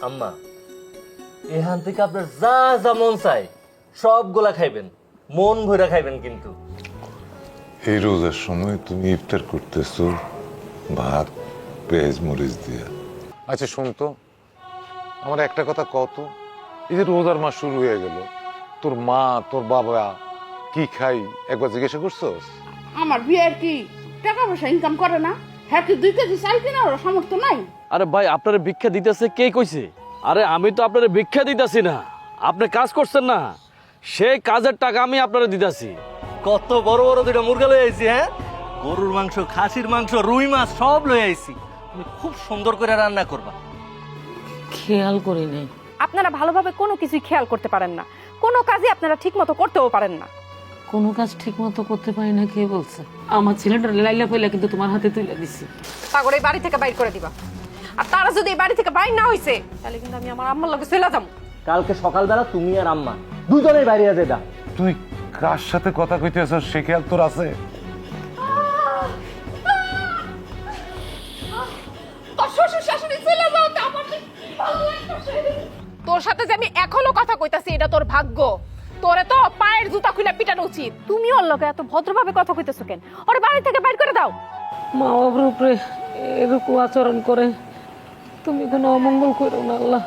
আম্মা, এখান থেকে আপনার যা যা মন চায় সবগুলা খাইবেন, মন ভরে খাইবেন। কিন্তু এই রোজার সময় তুমি ইফতার করতেছো ভাত পেঁয়াজ মরিচ দিয়া। আচ্ছা শোন তো, আমার একটা কথা কত, এই যে রোজার মাস শুরু হয়ে গেল, তোর মা তোর বাবা কি খাই একবার জিজ্ঞাসা করছোস? আমার বিয়ের কি টাকা পয়সা ইনকাম করে না? হ্যাঁ, কি 2 কেজি চাল কেনার সামর্থ্য নাই? আরে ভাই, আপনারে ভিক্ষা দিতেছে কে কইছে? আরে আমি তো আপনারে ভিক্ষা দিতেছি না, আপনি কাজ করছেন না, সেই কাজের টাকা আমি আপনারে দিতেছি। কত বড় বড় দুইটা মুরগা লই আইছি। হ্যাঁ, গরুর মাংস, খাসির মাংস, রুই মাছ সব লই আইছি। তুমি খুব সুন্দর করে রান্না করবা। খেয়াল করি নাই। আপনারা ভালোভাবে কোনো কিছুই খেয়াল করতে পারেন না, কোনো কাজই আপনারা ঠিক মতো করতেও পারেন না। কোনো কাজ ঠিক মতো করতে পারি না কে বলছে? আমার ছেলেটা লাইলা পয়লা কিন্তু তোমার হাতে তুলে দিছি। তাগর এই বাড়ি থেকে বাইর করে দিবা। আর তারা যদি এই বাড়ি থেকে বাইর না হইছে তাহলে কিন্তু আমি আমার আম্মার লগে চলে যাবো। কালকে সকালবেলা তুমি আর আম্মা দুজনেই বাইরে যেটা। তুই কার সাথে কথা কইতেছ সে খেয়াল তোর আছে? তোর শ্বশুর শাশুড়ি চলে যাও, তা আমার ভালো লাগতেছে। তোর সাথে যে আমি এখনো কথা কইতাছি এটা তোর ভাগ্য। তোরে তো পায়ের জুতা খুলে পিটানো উচিত। তুমি ওর লগে এত ভদ্রভাবে কথা কইতেছো কেন? ওর বাড়ি থেকে বাইর করে দাও। মা বাবার উপরে এরকম আচরণ করে, তুমি কোনো অমঙ্গল করো না আল্লাহ।